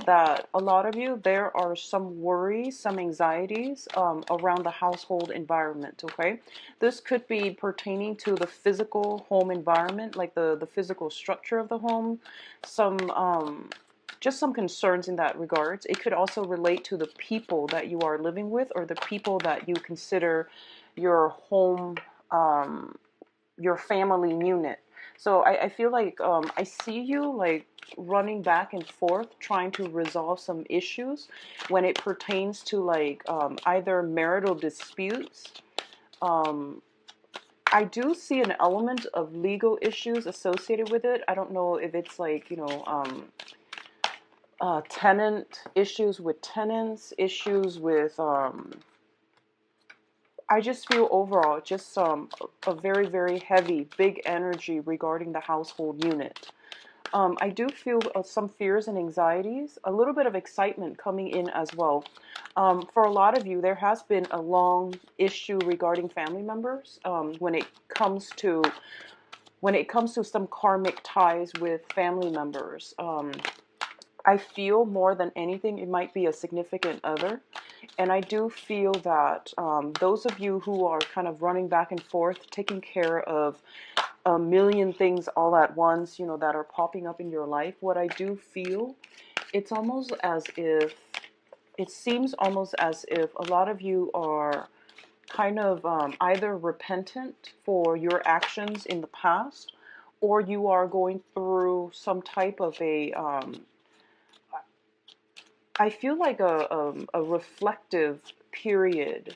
that a lot of you, there are some worries, some anxieties around the household environment, okay? This could be pertaining to the physical home environment, like the physical structure of the home, some just some concerns in that regards. It could also relate to the people that you are living with or the people that you consider your home, your family unit. So I feel like I see you like running back and forth trying to resolve some issues when it pertains to like either marital disputes. Um, I do see an element of legal issues associated with it. I don't know if it's like, tenant issues with tenants, issues with I just feel overall just a very, very heavy, big energy regarding the household unit. I do feel some fears and anxieties, a little bit of excitement coming in as well. For a lot of you, there has been a long issue regarding family members when it comes to some karmic ties with family members. I feel more than anything it might be a significant other. And I do feel that those of you who are kind of running back and forth, taking care of a million things all at once, that are popping up in your life, what I do feel, it's almost as if, it seems almost as if a lot of you are kind of either repentant for your actions in the past, or you are going through some type of I feel like a reflective period,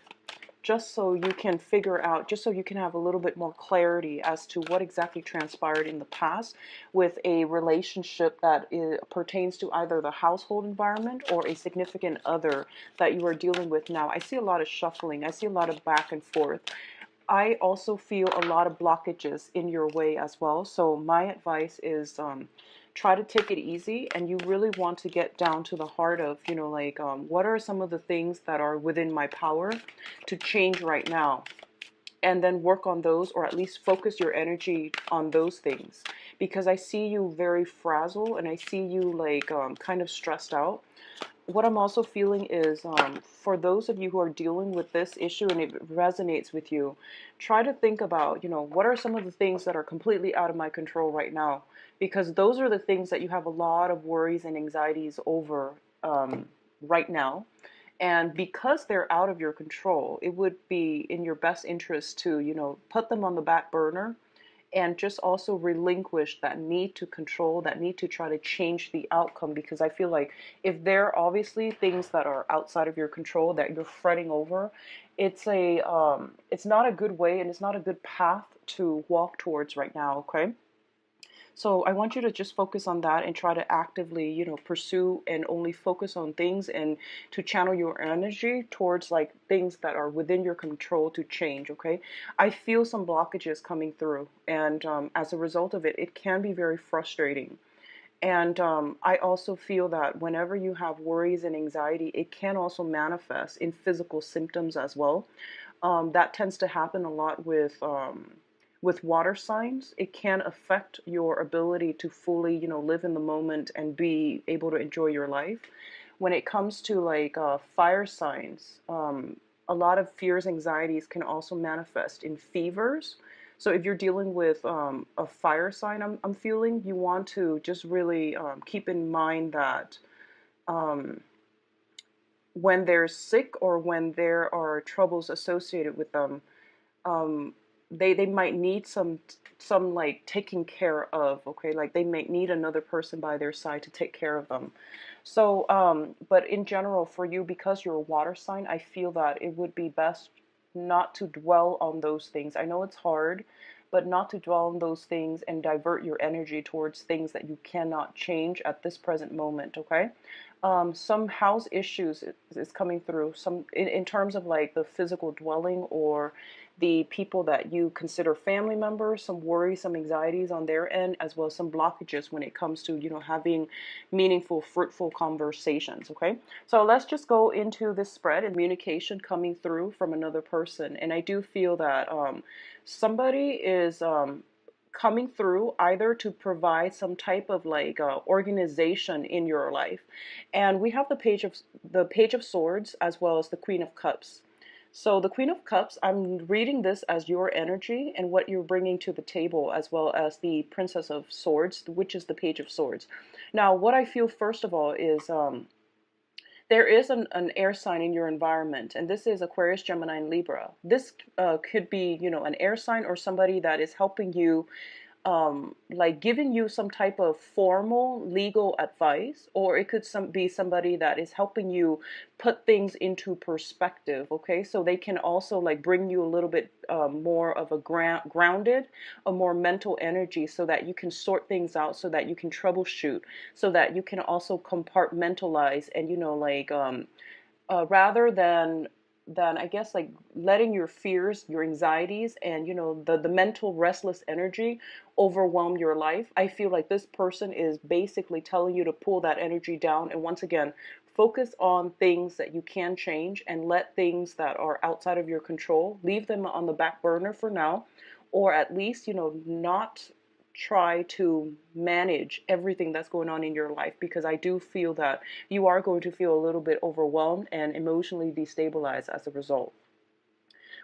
just so you can figure out, just so you can have a little bit more clarity as to what exactly transpired in the past with a relationship that pertains to either the household environment or a significant other that you are dealing with now. I see a lot of shuffling. I see a lot of back and forth. I also feel a lot of blockages in your way as well. So my advice is try to take it easy, and you really want to get down to the heart of, what are some of the things that are within my power to change right now, and then work on those, or at least focus your energy on those things, because I see you very frazzled and I see you like kind of stressed out. What I'm also feeling is for those of you who are dealing with this issue and it resonates with you, try to think about, what are some of the things that are completely out of my control right now? Because those are the things that you have a lot of worries and anxieties over right now. And because they're out of your control, it would be in your best interest to, put them on the back burner and just also relinquish that need to control, that need to try to change the outcome. Because I feel like if there are obviously things that are outside of your control that you're fretting over, it's not a good way and it's not a good path to walk towards right now. Okay. So I want you to just focus on that and try to actively, pursue and only focus on things, and to channel your energy towards like things that are within your control to change. Okay. I feel some blockages coming through, and as a result of it, it can be very frustrating. And I also feel that whenever you have worries and anxiety, it can also manifest in physical symptoms as well. That tends to happen a lot with water signs. It can affect your ability to fully, live in the moment and be able to enjoy your life. When it comes to like fire signs, a lot of fears, anxieties can also manifest in fevers. So if you're dealing with a fire sign, I'm feeling, you want to just really keep in mind that um, when they're sick or when there are troubles associated with them, um, they might need some like taking care of. Okay, like they might need another person by their side to take care of them. So but in general, for you, because you're a water sign, I feel that it would be best not to dwell on those things. I know it's hard, but not to dwell on those things and divert your energy towards things that you cannot change at this present moment. Okay. Some house issues is coming through, some in terms of like the physical dwelling or the people that you consider family members, some worries, some anxieties on their end, as well as some blockages when it comes to, having meaningful, fruitful conversations. Okay. So let's just go into this spread and communication coming through from another person. And I do feel that somebody is coming through either to provide some type of like organization in your life. And we have the Page of Swords as well as the Queen of Cups. So the Queen of Cups, I'm reading this as your energy and what you're bringing to the table, as well as the Princess of Swords, which is the Page of Swords. Now, what I feel first of all is there is an air sign in your environment, and this is Aquarius, Gemini, and Libra. This could be, an air sign or somebody that is helping you, like giving you some type of formal legal advice, or it could be somebody that is helping you put things into perspective. Okay, so they can also like bring you a little bit more of a grounded, a more mental energy, so that you can sort things out, so that you can troubleshoot, so that you can also compartmentalize, and rather than I guess like letting your fears, your anxieties, and the mental restless energy overwhelm your life. I feel like this person is basically telling you to pull that energy down, and once again focus on things that you can change, and let things that are outside of your control, leave them on the back burner for now, or at least not try to manage everything that's going on in your life, because I do feel that you are going to feel a little bit overwhelmed and emotionally destabilized as a result.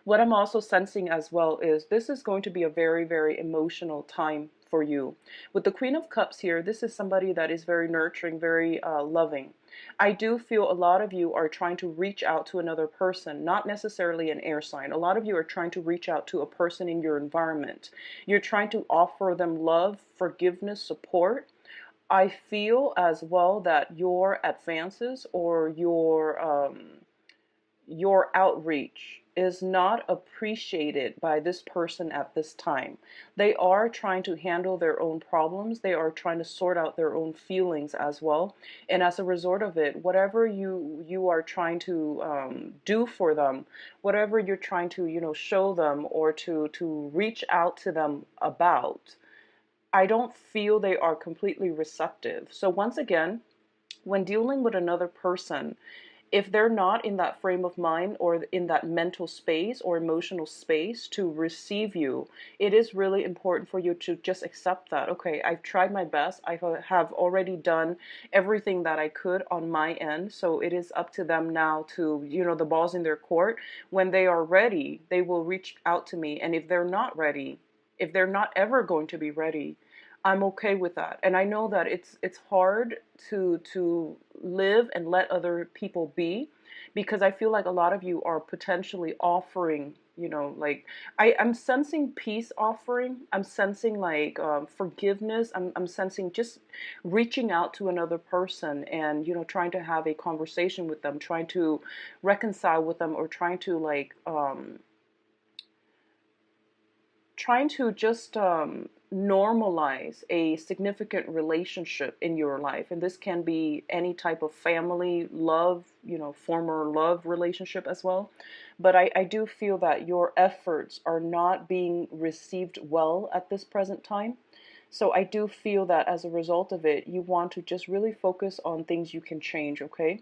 What I'm also sensing as well is this is going to be a very, very emotional time for you. With the Queen of Cups here, this is somebody that is very nurturing, very loving. I do feel a lot of you are trying to reach out to another person, not necessarily an air sign. A lot of you are trying to reach out to a person in your environment. You're trying to offer them love, forgiveness, support. I feel as well that your advances or your outreach is not appreciated by this person at this time. They are trying to handle their own problems. They are trying to sort out their own feelings as well. And as a result of it, whatever you are trying to do for them, whatever you're trying to show them, or to reach out to them about, I don't feel they are completely receptive. So once again, when dealing with another person, if they're not in that frame of mind or in that mental space or emotional space to receive you, it is really important for you to just accept that, okay, I've tried my best. I have already done everything that I could on my end. So it is up to them now to, the ball's in their court. When they are ready, they will reach out to me. And if they're not ready, if they're not ever going to be ready, I'm okay with that. And I know that it's hard to live and let other people be, because I feel like a lot of you are potentially offering, like I'm sensing peace offering. I'm sensing like forgiveness. I'm sensing just reaching out to another person and, trying to have a conversation with them, trying to reconcile with them, or trying to just normalize a significant relationship in your life. And this can be any type of family, love, former love relationship as well. But I do feel that your efforts are not being received well at this present time. So I do feel that as a result of it, you want to just really focus on things you can change, okay?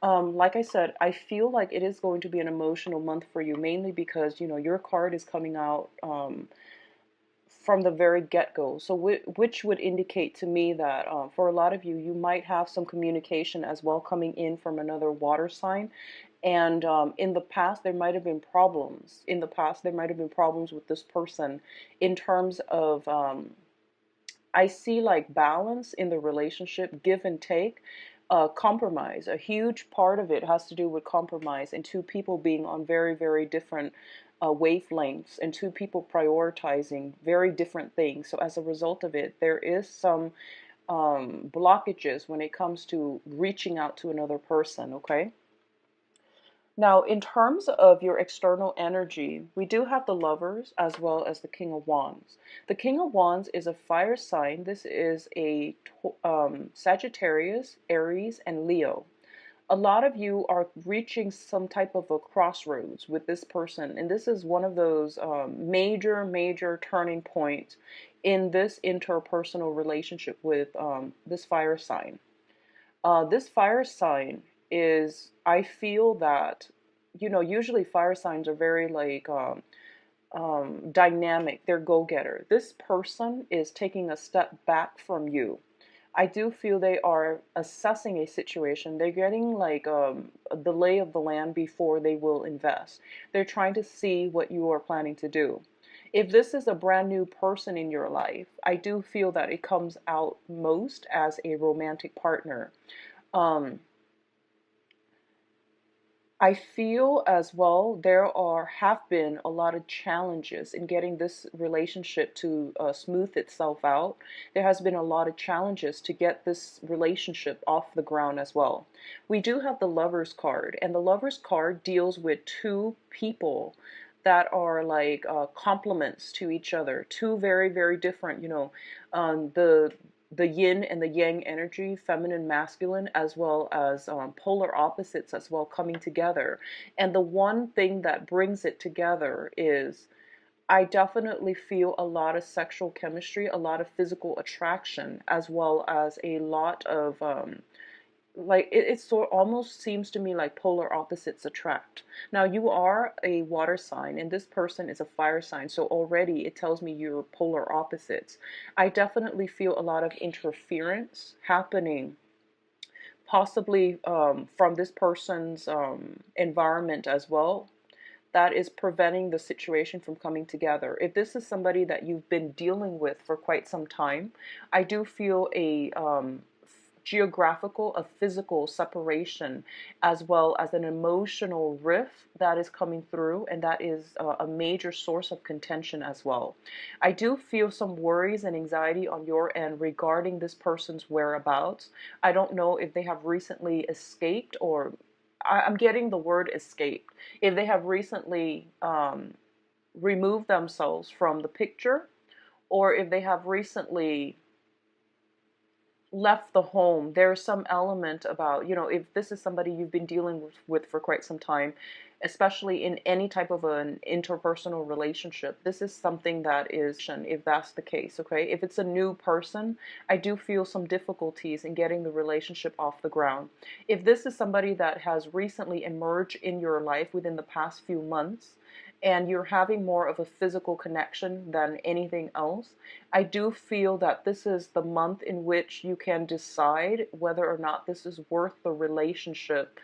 Like I said, I feel like it is going to be an emotional month for you, mainly because, your card is coming out from the very get-go. So which would indicate to me that for a lot of you, you might have some communication as well coming in from another water sign. And in the past, there might have been problems. In the past, there might have been problems with this person in terms of, I see like balance in the relationship, give and take. Compromise. A huge part of it has to do with compromise and two people being on very, very different wavelengths, and two people prioritizing very different things. So as a result of it, there is some blockages when it comes to reaching out to another person, okay? Now, in terms of your external energy, we do have the Lovers as well as the King of Wands. The King of Wands is a fire sign. This is a Sagittarius, Aries, and Leo. A lot of you are reaching some type of a crossroads with this person, and this is one of those major, major turning points in this interpersonal relationship with this fire sign. This fire sign is, I feel that, usually fire signs are very like dynamic. They're go-getter. This person is taking a step back from you. I do feel they are assessing a situation. They're getting like the lay of the land before they will invest. They're trying to see what you are planning to do. If this is a brand new person in your life, I do feel that it comes out most as a romantic partner. Um, I feel as well there have been a lot of challenges in getting this relationship to smooth itself out. There has been a lot of challenges to get this relationship off the ground as well. We do have the Lovers card, and the Lovers card deals with two people that are like complements to each other, two very, very different, the yin and the yang energy, feminine, masculine, as well as polar opposites as well coming together. And the one thing that brings it together is I definitely feel a lot of sexual chemistry, a lot of physical attraction, as well as a lot of like it sort almost seems to me like polar opposites attract. Now you are a water sign and this person is a fire sign, so already it tells me you're polar opposites. I definitely feel a lot of interference happening, possibly from this person's environment as well, that is preventing the situation from coming together. If this is somebody that you've been dealing with for quite some time, I do feel a geographical, a physical separation, as well as an emotional rift that is coming through, and that is a major source of contention as well. I do feel some worries and anxiety on your end regarding this person's whereabouts. I don't know if they have recently escaped, or I'm getting the word escaped. If they have recently removed themselves from the picture, or if they have recently left the home. There's some element about, if this is somebody you've been dealing with for quite some time, especially in any type of an interpersonal relationship, this is something that is, if that's the case, okay? If it's a new person, I do feel some difficulties in getting the relationship off the ground. If this is somebody that has recently emerged in your life within the past few months, and you're having more of a physical connection than anything else, I do feel that this is the month in which you can decide whether or not this is worth the relationship.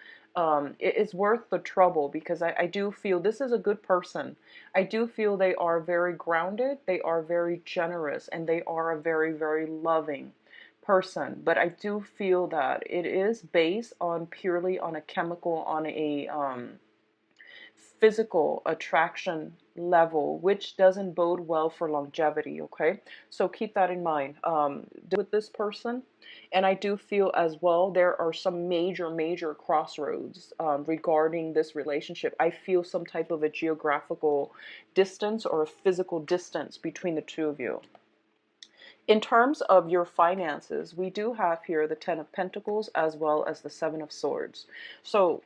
It's worth the trouble, because I do feel this is a good person. I do feel they are very grounded, they are very generous, and they are a very, very loving person. But I do feel that it is based on purely on a chemical, on a physical attraction level, which doesn't bode well for longevity, okay? So keep that in mind with this person. And I do feel as well there are some major, major crossroads regarding this relationship. I feel some type of a geographical distance or a physical distance between the two of you. In terms of your finances, we do have here the Ten of Pentacles as well as the Seven of Swords. So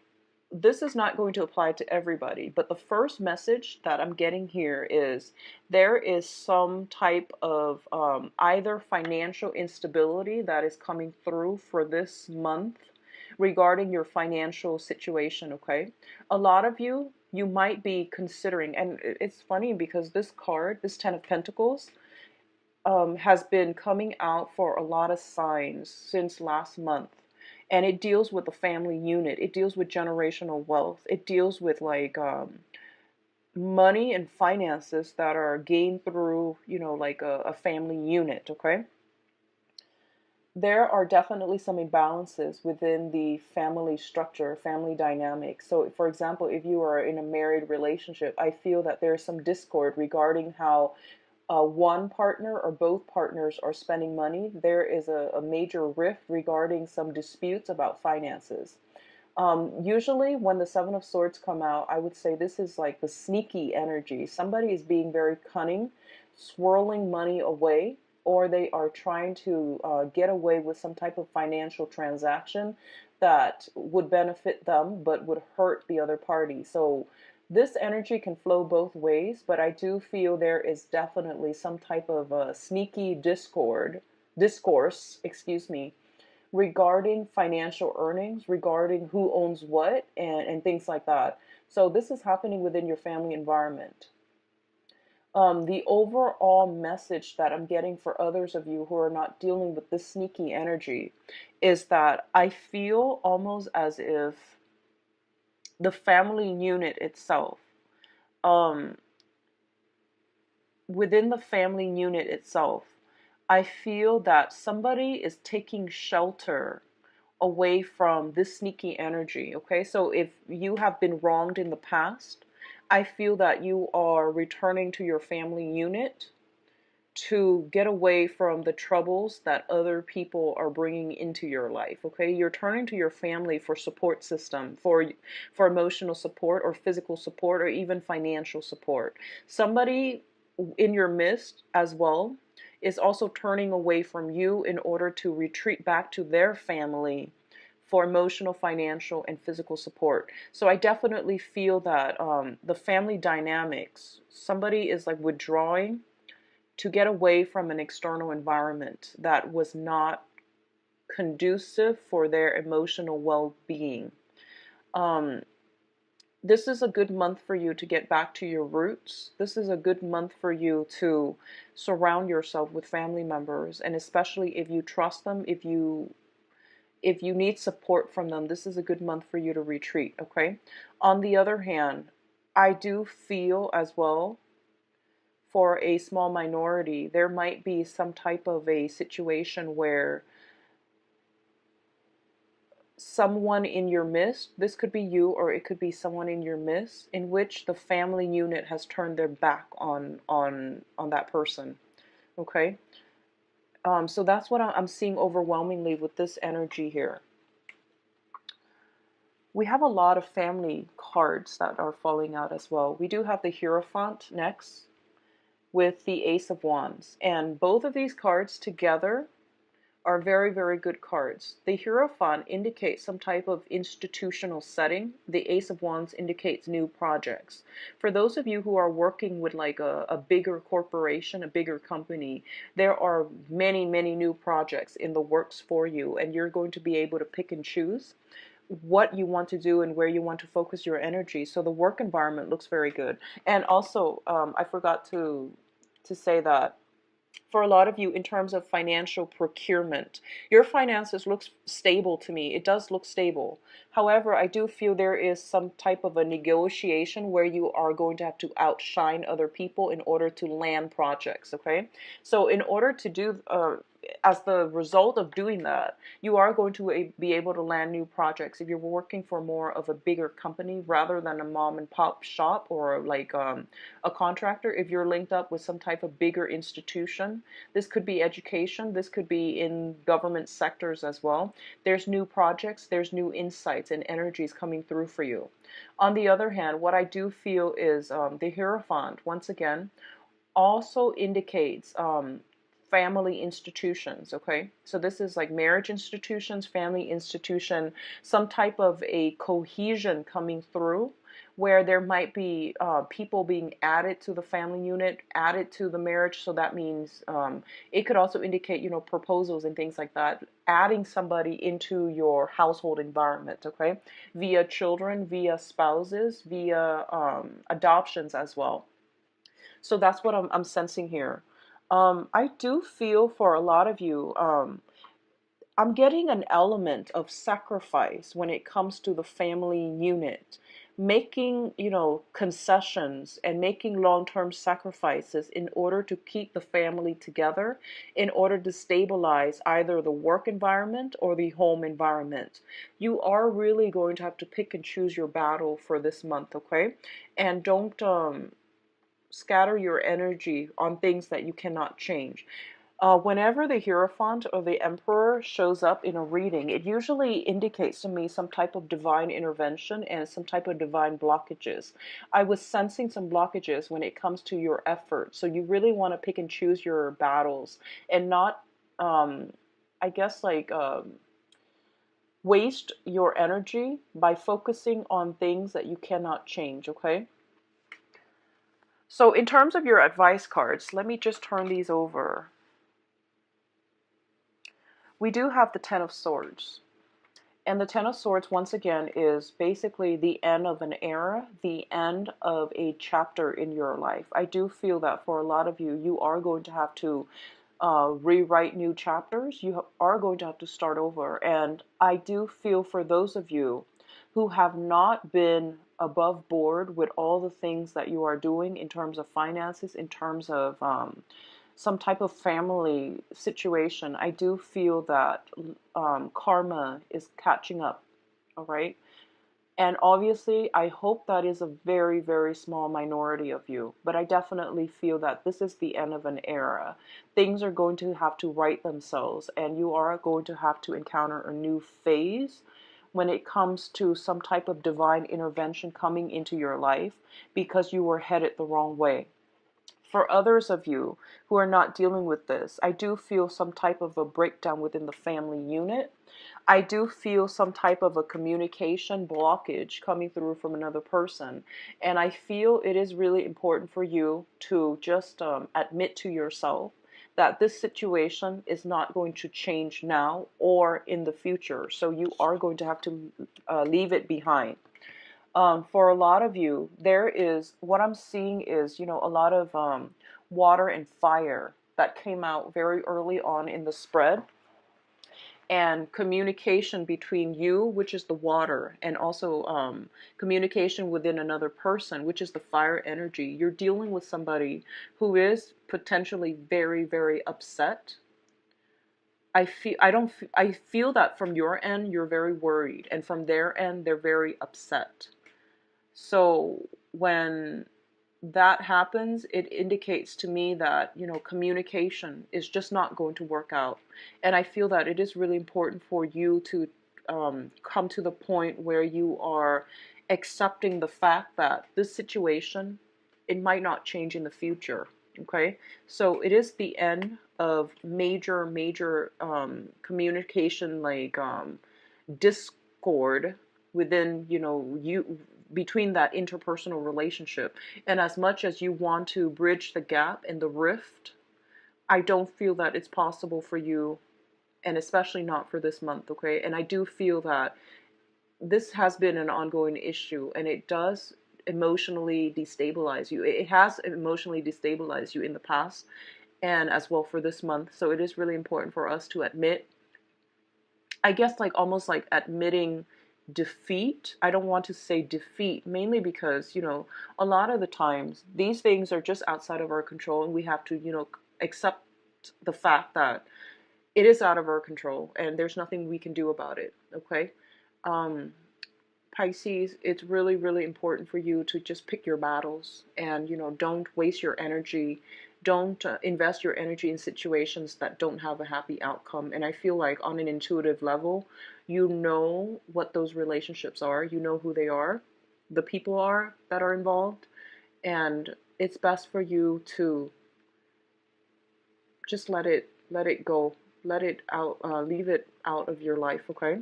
this is not going to apply to everybody, but the first message that I'm getting here is there is some type of either financial instability that is coming through for this month regarding your financial situation, okay? A lot of you might be considering, and it's funny because this card, this Ten of Pentacles, has been coming out for a lot of signs since last month. And it deals with the family unit. It deals with generational wealth. It deals with like money and finances that are gained through, like a family unit, okay? There are definitely some imbalances within the family structure, family dynamic. So, for example, if you are in a married relationship, I feel that there's some discord regarding how one partner or both partners are spending money. There is a major rift regarding some disputes about finances. Usually when the Seven of Swords come out, I would say this is like the sneaky energy. Somebody is being very cunning, swirling money away, or they are trying to get away with some type of financial transaction that would benefit them but would hurt the other party. So this energy can flow both ways, but I do feel there is definitely some type of sneaky discourse, excuse me, regarding financial earnings, regarding who owns what, and things like that. So this is happening within your family environment. The overall message that I'm getting for others of you who are not dealing with this sneaky energy is that I feel almost as if the family unit itself, um, within the family unit itself, I feel that somebody is taking shelter away from this sneaky energy. Okay, so if you have been wronged in the past, I feel that you are returning to your family unit to get away from the troubles that other people are bringing into your life. Okay, you're turning to your family for support system, for emotional support or physical support or even financial support. Somebody in your midst as well is also turning away from you in order to retreat back to their family for emotional, financial, and physical support. So I definitely feel that the family dynamics, somebody is like withdrawing to get away from an external environment that was not conducive for their emotional well-being. Um, this is a good month for you to get back to your roots. This is a good month for you to surround yourself with family members, and especially if you trust them, if you need support from them, this is a good month for you to retreat, okay? On the other hand, I do feel as well, for a small minority, there might be some type of a situation where someone in your midst, this could be you or it could be someone in your midst, in which the family unit has turned their back on that person. Okay, so that's what I'm seeing overwhelmingly with this energy here. We have a lot of family cards that are falling out as well. We do have the Hierophant next with the Ace of Wands, and both of these cards together are very, very good cards. The Hierophant indicates some type of institutional setting. The Ace of Wands indicates new projects. For those of you who are working with like a bigger corporation, a bigger company, there are many, many new projects in the works for you, and you're going to be able to pick and choose what you want to do and where you want to focus your energy. So the work environment looks very good. And also, I forgot to say that for a lot of you, in terms of financial procurement, your finances looks stable to me. It does look stable. However, I do feel there is some type of a negotiation where you are going to have to outshine other people in order to land projects. Okay, so in order to do as the result of doing that, you are going to be able to land new projects if you're working for more of a bigger company rather than a mom and pop shop or like a contractor. If you're linked up with some type of bigger institution, this could be education, this could be in government sectors as well. There's new projects, there's new insights and energies coming through for you. On the other hand, what I do feel is the Hierophant, once again, also indicates family institutions. Okay, so this is like marriage institutions, family institution, some type of a cohesion coming through where there might be people being added to the family unit, added to the marriage. So that means it could also indicate, proposals and things like that, adding somebody into your household environment. Okay, via children, via spouses, via adoptions as well. So that's what I'm sensing here. I do feel for a lot of you, I'm getting an element of sacrifice when it comes to the family unit. Making, concessions and making long-term sacrifices in order to keep the family together, in order to stabilize either the work environment or the home environment. You are really going to have to pick and choose your battle for this month, okay? And don't scatter your energy on things that you cannot change. Whenever the Hierophant or the Emperor shows up in a reading, it usually indicates to me some type of divine intervention and some type of divine blockages. I was sensing some blockages when it comes to your effort. So you really want to pick and choose your battles and not, I guess, waste your energy by focusing on things that you cannot change, okay? So in terms of your advice cards, let me just turn these over. We do have the Ten of Swords. And the Ten of Swords, once again, is basically the end of an era, the end of a chapter in your life. I do feel that for a lot of you, you are going to have to rewrite new chapters. You are going to have to start over. And I do feel for those of you who have not been above board with all the things that you are doing in terms of finances, in terms of some type of family situation, I do feel that karma is catching up. All right. And obviously, I hope that is a very, very small minority of you. But I definitely feel that this is the end of an era. Things are going to have to right themselves, and you are going to have to encounter a new phase when it comes to some type of divine intervention coming into your life because you were headed the wrong way. For others of you who are not dealing with this, I do feel some type of a breakdown within the family unit. I do feel some type of a communication blockage coming through from another person. And I feel it is really important for you to just admit to yourself that this situation is not going to change now or in the future. So you are going to have to leave it behind. For a lot of you, there is what I'm seeing is, a lot of water and fire that came out very early on in the spread, and communication between you, which is the water, and also communication within another person, which is the fire energy. You're dealing with somebody who is potentially very, very upset. I feel that from your end, you're very worried, and from their end, they're very upset. So when that happens, it indicates to me that, communication is just not going to work out. And I feel that it is really important for you to come to the point where you are accepting the fact that this situation, it might not change in the future. Okay, so it is the end of major communication, like discord within, you, between that interpersonal relationship. And as much as you want to bridge the gap and the rift, I don't feel that it's possible for you, and especially not for this month. Okay, and I do feel that this has been an ongoing issue, and it does emotionally destabilize you. It has emotionally destabilized you in the past, and as well for this month. So it is really important for us to admit, I guess, like almost like admitting defeat. I don't want to say defeat, mainly because, a lot of the times these things are just outside of our control, and we have to, accept the fact that it is out of our control and there's nothing we can do about it. Okay. Um, Pisces, it's really, really important for you to just pick your battles, and, don't waste your energy. Don't invest your energy in situations that don't have a happy outcome. And I feel like on an intuitive level, you know what those relationships are. You know who they are, the people are that are involved. And it's best for you to just let it go, let it out, leave it out of your life. Okay.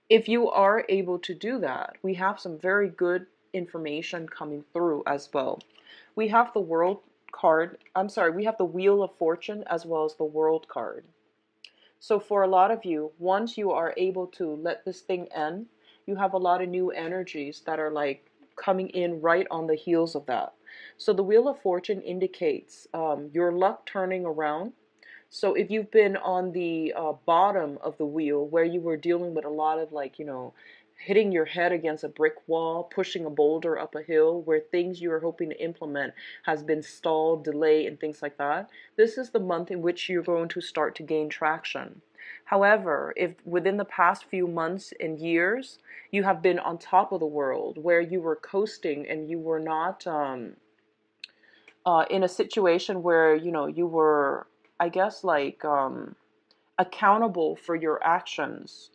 If you are able to do that, we have some very good information coming through as well. We have the World card. I'm sorry, we have the Wheel of Fortune as well as the World card. So for a lot of you, once you are able to let this thing end, you have a lot of new energies that are like coming in right on the heels of that. So the Wheel of Fortune indicates your luck turning around. So if you've been on the bottom of the wheel, where you were dealing with a lot of, like, hitting your head against a brick wall, pushing a boulder up a hill, where things you were hoping to implement has been stalled, delayed, and things like that, this is the month in which you're going to start to gain traction. However, if within the past few months and years you have been on top of the world, where you were coasting and you were not in a situation where, you were, I guess, like accountable for your actions,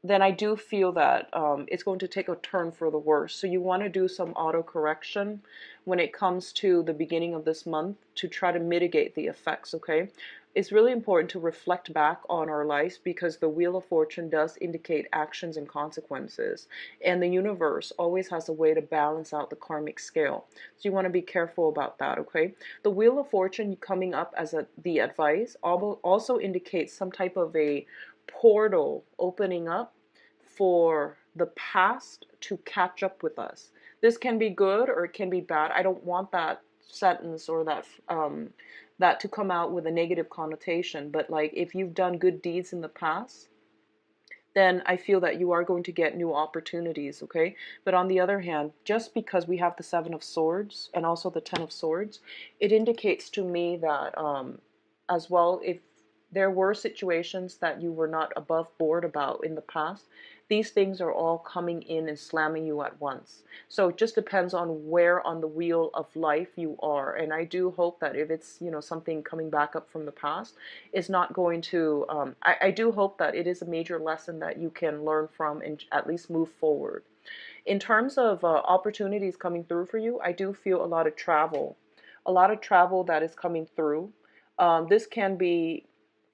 then I do feel that it's going to take a turn for the worse. So you want to do some auto correction when it comes to the beginning of this month to try to mitigate the effects. Okay, it's really important to reflect back on our lives, because the Wheel of Fortune does indicate actions and consequences, and the universe always has a way to balance out the karmic scale. So you want to be careful about that. Okay, the Wheel of Fortune coming up as the advice also indicates some type of a portal opening up for the past to catch up with us. This can be good or it can be bad. I don't want that sentence or that to come out with a negative connotation, but like if you've done good deeds in the past, then I feel that you are going to get new opportunities, okay? But on the other hand, just because we have the Seven of Swords and also the Ten of Swords, it indicates to me that as well, if there were situations that you were not above board about in the past, these things are all coming in and slamming you at once. So it just depends on where on the wheel of life you are. And I do hope that if it's, you know, something coming back up from the past, it's not going to, I do hope that it is a major lesson that you can learn from and at least move forward. In terms of opportunities coming through for you, I do feel a lot of travel that is coming through. This can be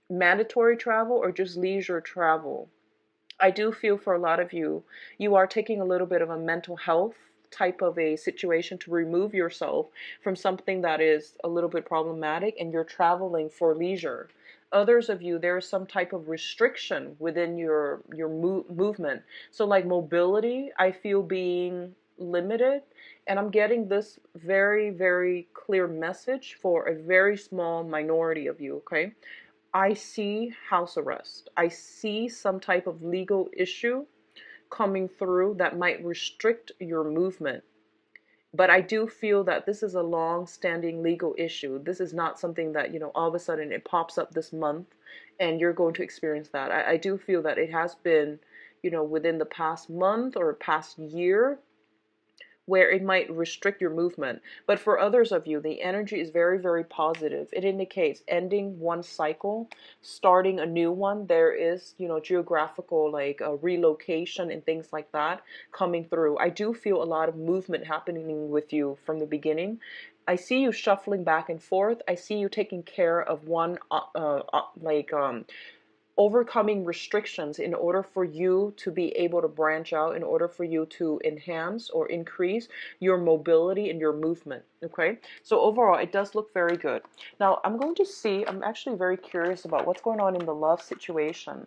mandatory travel or just leisure travel. I do feel for a lot of you, you are taking a little bit of a mental health type of a situation to remove yourself from something that is a little bit problematic, and you're traveling for leisure. Others of you, there is some type of restriction within your movement. So like mobility, I feel being limited, and I'm getting this very, very clear message for a very small minority of you, okay? I see house arrest. I see some type of legal issue coming through that might restrict your movement. But I do feel that this is a long-standing legal issue. This is not something that, you know, all of a sudden it pops up this month and you're going to experience that. I do feel that it has been, you know, within the past month or past year, where it might restrict your movement. But for others of you, the energy is very, very positive. It indicates ending one cycle, starting a new one. There is, you know, geographical like relocation and things like that coming through. I do feel a lot of movement happening with you from the beginning. I see you shuffling back and forth. I see you taking care of one overcoming restrictions in order for you to be able to branch out, in order for you to enhance or increase your mobility and your movement. Okay, so overall it does look very good. Now I'm going to see, I'm actually very curious about what's going on in the love situation.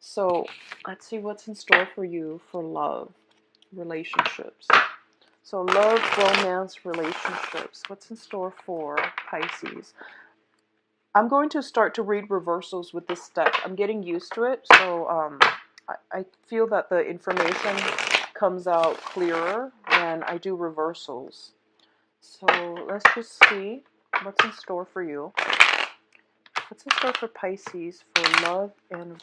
So let's see what's in store for you for love, relationships. So love, romance, relationships. What's in store for Pisces? I'm going to start to read reversals with this deck. I'm getting used to it, so I feel that the information comes out clearer when I do reversals. So let's just see what's in store for you. What's in store for Pisces for love and...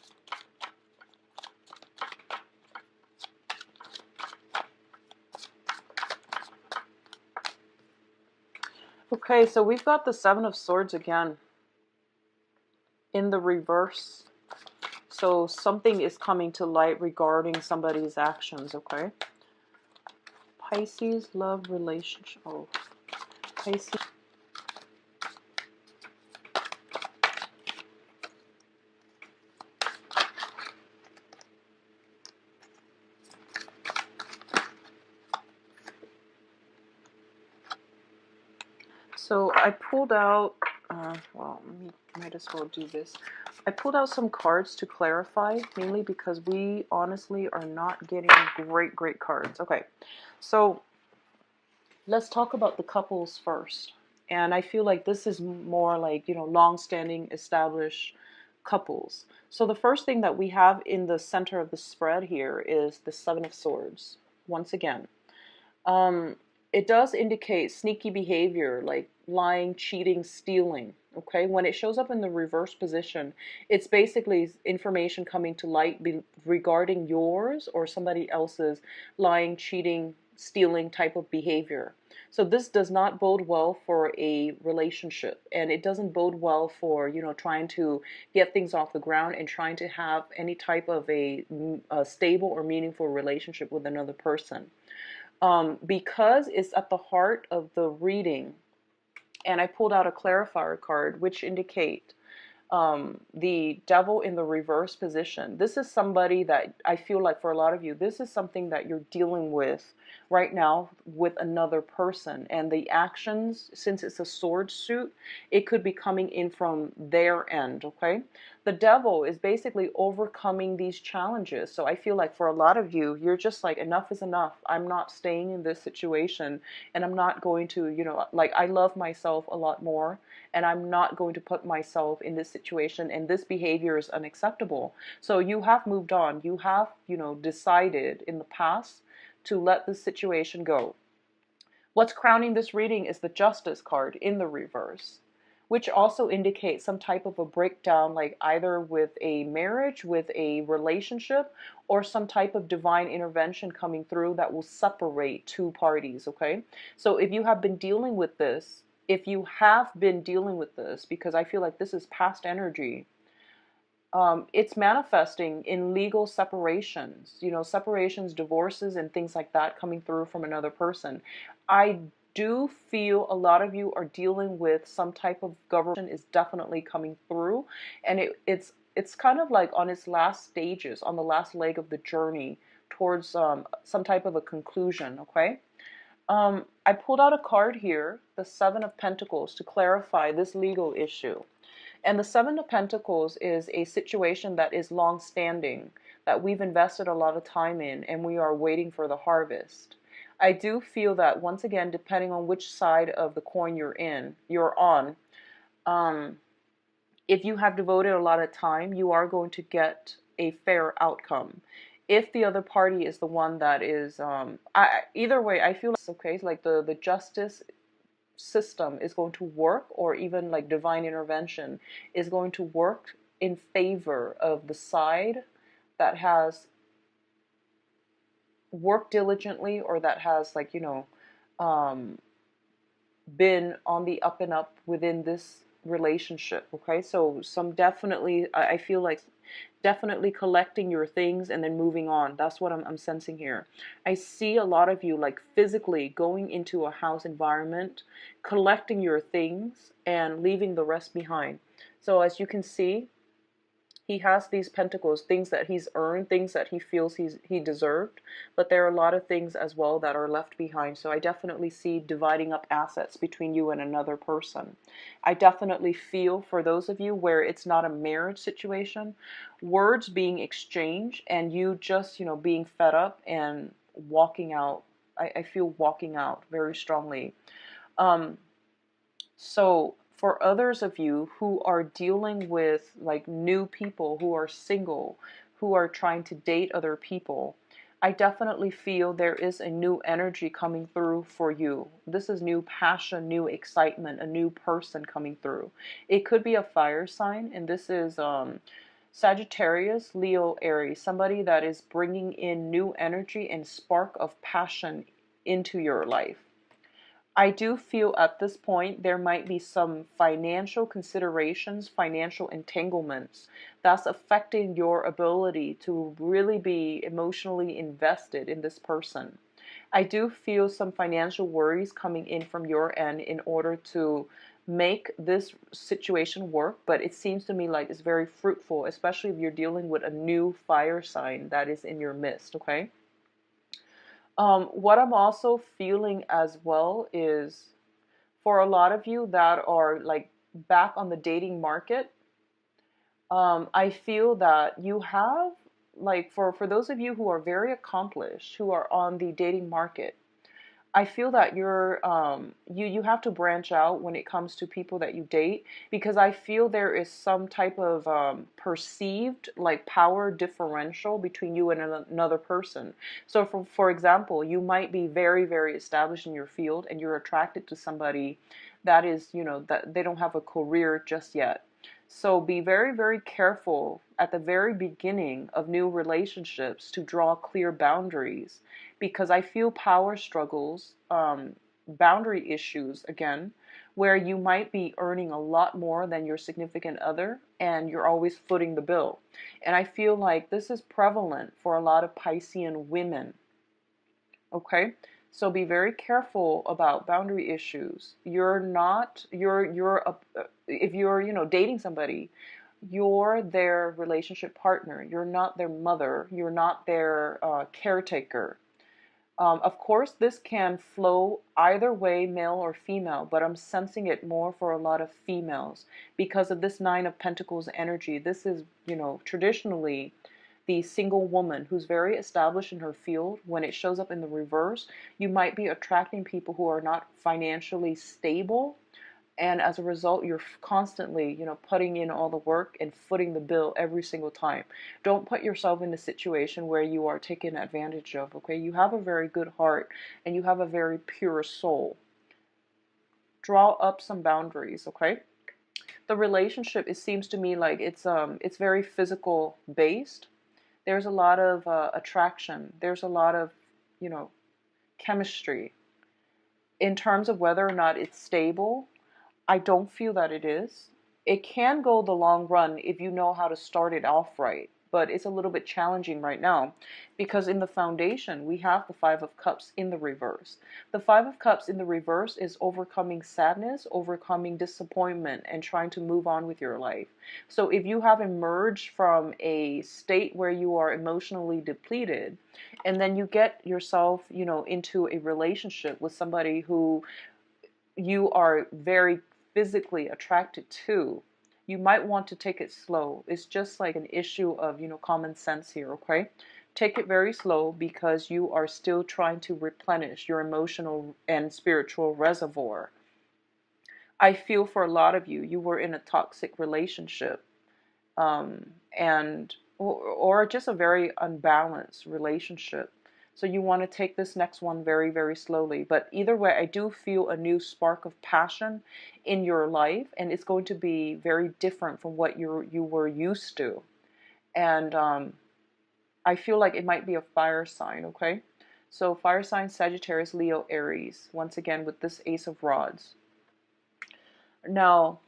Okay, so we've got the Seven of Swords again in the reverse. So something is coming to light regarding somebody's actions, okay? Pisces, love, relationship. Oh, Pisces. So I pulled out, well, might as well do this. I pulled out some cards to clarify, mainly because we honestly are not getting great cards. Okay, so let's talk about the couples first. And I feel like this is more like, you know, long-standing, established couples. So the first thing that we have in the center of the spread here is the Seven of Swords. Once again, it does indicate sneaky behavior, like lying, cheating, stealing. Okay, when it shows up in the reverse position, it's basically information coming to light regarding yours or somebody else's lying, cheating, stealing type of behavior. So this does not bode well for a relationship, and it doesn't bode well for, you know, trying to get things off the ground and trying to have any type of a stable or meaningful relationship with another person. Because it's at the heart of the reading, and I pulled out a clarifier card which indicate The devil in the reverse position. This is somebody that I feel like for a lot of you, this is something that you're dealing with right now with another person. And the actions, since it's a sword suit, it could be coming in from their end, okay? The devil is basically overcoming these challenges. So I feel like for a lot of you, you're just like, enough is enough. I'm not staying in this situation, and I'm not going to, like, I love myself a lot more, and I'm not going to put myself in this situation, and this behavior is unacceptable. So you have moved on. You have, decided in the past to let this situation go. What's crowning this reading is the Justice card in the reverse, which also indicates some type of a breakdown, like either with a marriage, with a relationship, or some type of divine intervention coming through that will separate two parties, okay? So if you have been dealing with this, because I feel like this is past energy, it's manifesting in legal separations, separations, divorces, and things like that coming through from another person. I do feel a lot of you are dealing with some type of government is definitely coming through, and it's kind of like on its last stages, on the last leg of the journey towards some type of a conclusion, okay? I pulled out a card here, the Seven of Pentacles, to clarify this legal issue. And the Seven of Pentacles is a situation that is long-standing, that we've invested a lot of time in, and we are waiting for the harvest. I do feel that, once again, depending on which side of the coin you're on, if you have devoted a lot of time, you are going to get a fair outcome. If the other party is the one that is, either way, I feel like it's okay. Like the justice system is going to work, or even like divine intervention is going to work in favor of the side that has worked diligently, or that has, like, um, been on the up and up within this relationship, okay? So some definitely, I feel like definitely collecting your things and then moving on. That's what I'm sensing here. I see a lot of you like physically going into a house environment, collecting your things and leaving the rest behind. So as you can see, he has these pentacles, things that he's earned, things that he feels he deserved, but there are a lot of things as well that are left behind. So I definitely see dividing up assets between you and another person. I definitely feel for those of you where it's not a marriage situation, words being exchanged and you just, being fed up and walking out. I feel walking out very strongly. So for others of you who are dealing with like new people, who are single, who are trying to date other people, I definitely feel there is a new energy coming through for you. This is new passion, new excitement, a new person coming through. It could be a fire sign, and this is Sagittarius, Leo, Aries, somebody that is bringing in new energy and spark of passion into your life. I do feel at this point there might be some financial considerations, financial entanglements that's affecting your ability to really be emotionally invested in this person. I do feel some financial worries coming in from your end in order to make this situation work, but it seems to me like it's very fruitful, especially if you're dealing with a new fire sign that is in your midst, okay? What I'm also feeling as well is for a lot of you that are like back on the dating market, I feel that you have, like, for those of you who are very accomplished, who are on the dating market, I feel that you have to branch out when it comes to people that you date, because I feel there is some type of perceived like power differential between you and another person. So for example, you might be very, very established in your field and you're attracted to somebody that is, that they don't have a career just yet. So be very, very careful at the very beginning of new relationships to draw clear boundaries, because I feel power struggles, boundary issues again, where you might be earning a lot more than your significant other and you're always footing the bill. And I feel like this is prevalent for a lot of Piscean women. Okay? So be very careful about boundary issues. You're not, if you're, dating somebody, You're their relationship partner. You're not their mother. You're not their caretaker. Of course, this can flow either way, male or female, but I'm sensing it more for a lot of females because of this Nine of Pentacles energy. This is, traditionally the single woman who's very established in her field. When it shows up in the reverse, you might be attracting people who are not financially stable, and as a result you're constantly putting in all the work and footing the bill every single time. Don't put yourself in a situation where you are taken advantage of. Okay, you have a very good heart and you have a very pure soul. Draw up some boundaries. Okay, the relationship, it seems to me like it's very physical based. There's a lot of attraction, there's a lot of chemistry. In terms of whether or not it's stable, I don't feel that it is. It can go the long run if you know how to start it off right, but it's a little bit challenging right now because in the foundation we have the Five of Cups in the reverse. The Five of Cups in the reverse is overcoming sadness, overcoming disappointment, and trying to move on with your life. So if you have emerged from a state where you are emotionally depleted, and then you get yourself, into a relationship with somebody who you are very physically attracted to, you might want to take it slow. It's just like an issue of, common sense here, okay? Take it very slow because you are still trying to replenish your emotional and spiritual reservoir. I feel for a lot of you, you were in a toxic relationship, and or just a very unbalanced relationship. So you want to take this next one very, very slowly. But either way, I do feel a new spark of passion in your life, and it's going to be very different from what you were used to. And I feel like it might be a fire sign, okay? So fire sign, Sagittarius, Leo, Aries, once again with this Ace of Rods. Now,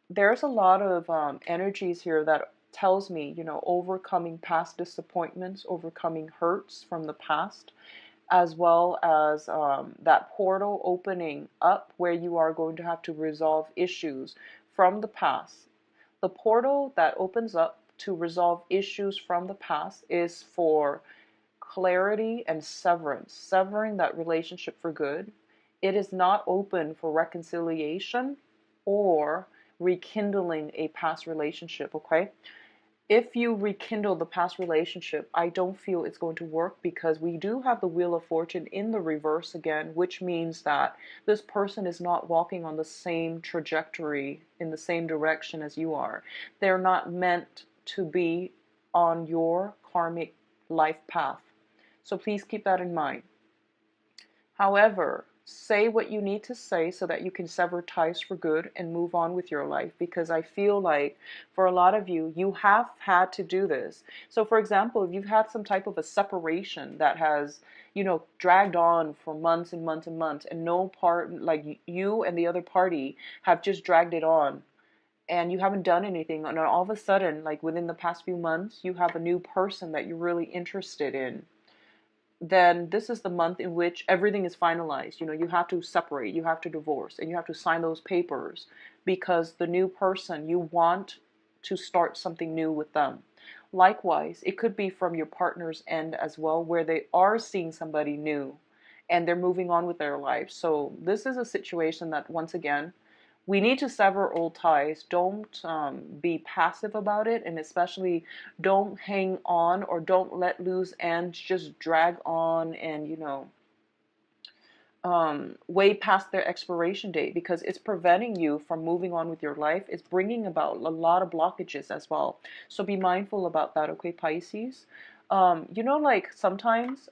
there's a lot of energies here that tells me, overcoming past disappointments, overcoming hurts from the past, as well as that portal opening up where you are going to have to resolve issues from the past. The portal that opens up to resolve issues from the past is for clarity and severance, severing that relationship for good. It is not open for reconciliation or rekindling a past relationship, okay? If you rekindle the past relationship, I don't feel it's going to work because we do have the Wheel of Fortune in the reverse again, which means that this person is not walking on the same trajectory in the same direction as you are. They're not meant to be on your karmic life path. So please keep that in mind. However, say what you need to say so that you can sever ties for good and move on with your life, because I feel like for a lot of you, you have had to do this. So for example, if you've had some type of a separation that has, dragged on for months and months and months, and no part, like you and the other party have just dragged it on, and you haven't done anything, and all of a sudden, like within the past few months, you have a new person that you're really interested in, then this is the month in which everything is finalized. You have to separate, you have to divorce, and you have to sign those papers because the new person, you want to start something new with them. Likewise, it could be from your partner's end as well, where they are seeing somebody new and they're moving on with their life. So this is a situation that, once again, we need to sever old ties. Don't be passive about it, and especially don't hang on or don't let loose ends just drag on and, way past their expiration date, because it's preventing you from moving on with your life. It's bringing about a lot of blockages as well. So be mindful about that, okay, Pisces? Like sometimes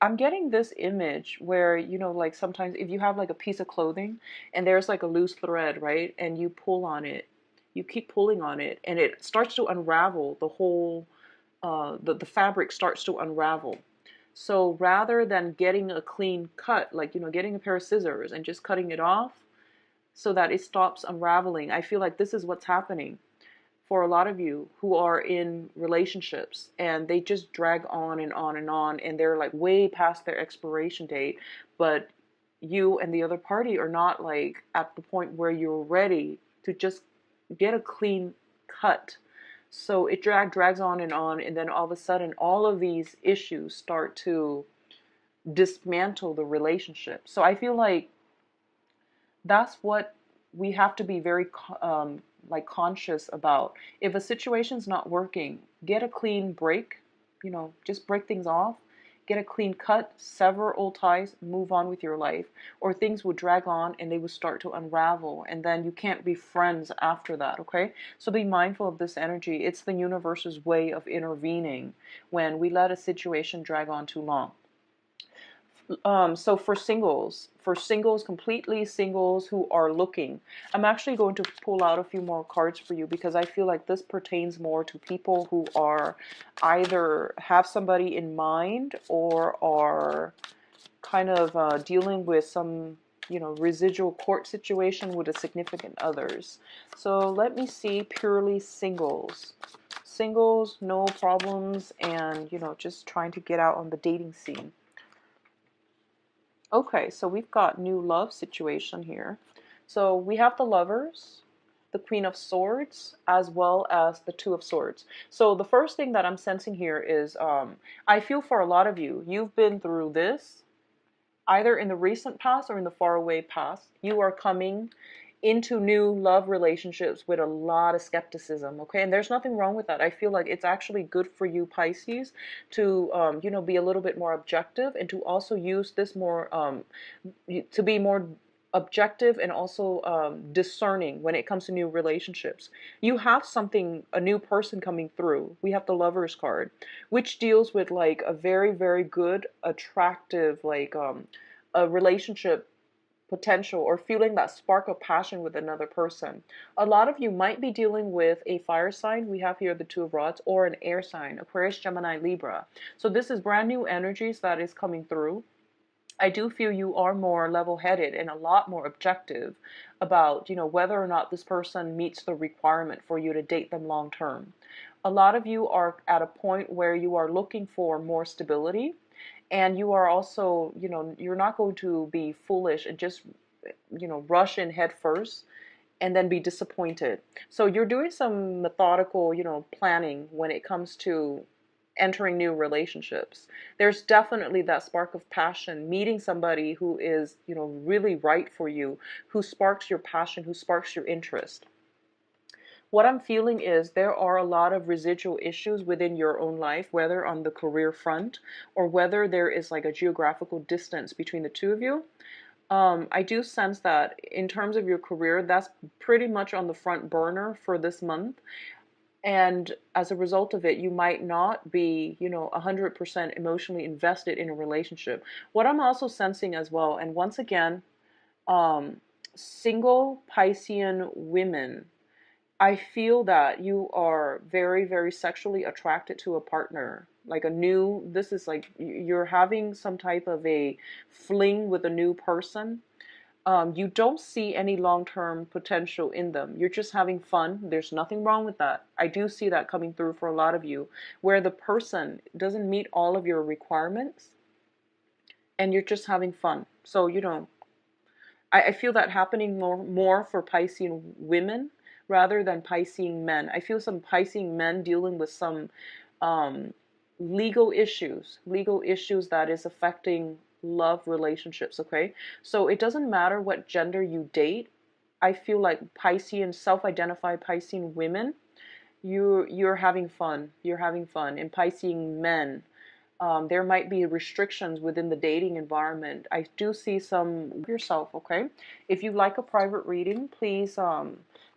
I'm getting this image where, like sometimes if you have like a piece of clothing and there's like a loose thread, right? And you pull on it, you keep pulling on it, and it starts to unravel the whole, the fabric starts to unravel. So rather than getting a clean cut, like, getting a pair of scissors and just cutting it off so that it stops unraveling, I feel like this is what's happening for a lot of you who are in relationships and they just drag on and on and on, and they're like way past their expiration date, but you and the other party are not like at the point where you're ready to just get a clean cut. So it drags on, and then all of a sudden, all of these issues start to dismantle the relationship. So I feel like that's what we have to be very like conscious about. If a situation's not working, get a clean break, just break things off, get a clean cut, sever old ties, move on with your life, or things will drag on and they will start to unravel, and then you can't be friends after that, okay? So be mindful of this energy. It's the universe's way of intervening when we let a situation drag on too long. So for singles, completely singles who are looking, I'm actually going to pull out a few more cards for you because I feel like this pertains more to people who are either have somebody in mind or are kind of dealing with some, residual court situation with a significant others. So let me see, purely singles. Singles, no problems, and, just trying to get out on the dating scene. Okay, so we've got new love situation here. So we have the Lovers, the Queen of Swords, as well as the Two of Swords. So the first thing that I'm sensing here is I feel for a lot of you, you've been through this, either in the recent past or in the faraway past. You are coming into new love relationships with a lot of skepticism, okay? And there's nothing wrong with that. I feel like it's actually good for you, Pisces, to, be a little bit more objective and to also use this more, to be more objective and also discerning when it comes to new relationships. You have something, a new person coming through. We have the Lovers card, which deals with like a very, very good, attractive, like a relationship potential or feeling that spark of passion with another person. A lot of you might be dealing with a fire sign. We have here the Two of Rods, or an air sign, Aquarius, Gemini, Libra. So this is brand new energies that is coming through. I do feel you are more level-headed and a lot more objective about, whether or not this person meets the requirement for you to date them long term. A lot of you are at a point where you are looking for more stability. And you are also, you're not going to be foolish and just, rush in head first and then be disappointed. So you're doing some methodical, planning when it comes to entering new relationships. There's definitely that spark of passion, meeting somebody who is, really right for you, who sparks your passion, who sparks your interest. What I'm feeling is there are a lot of residual issues within your own life, whether on the career front or whether there is like a geographical distance between the two of you. I do sense that in terms of your career, that's pretty much on the front burner for this month. And as a result of it, you might not be, 100% emotionally invested in a relationship. What I'm also sensing as well, and once again, single Piscean women, I feel that you are very, very sexually attracted to a partner. Like this is like you're having some type of a fling with a new person. You don't see any long-term potential in them. You're just having fun. There's nothing wrong with that. I do see that coming through for a lot of you, where the person doesn't meet all of your requirements and you're just having fun. So, I feel that happening more for Piscean women rather than Piscean men. I feel some Piscean men dealing with some legal issues that is affecting love relationships, okay? So it doesn't matter what gender you date. I feel like Piscean, self-identified Piscean women, you're having fun. You're having fun. And Piscean men, there might be restrictions within the dating environment. I do see some yourself, okay? If you like a private reading, please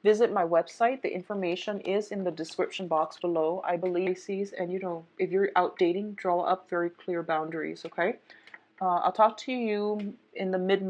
visit my website. The information is in the description box below. I believe Pisces, and if you're out dating, draw up very clear boundaries, okay? I'll talk to you in the mid-month.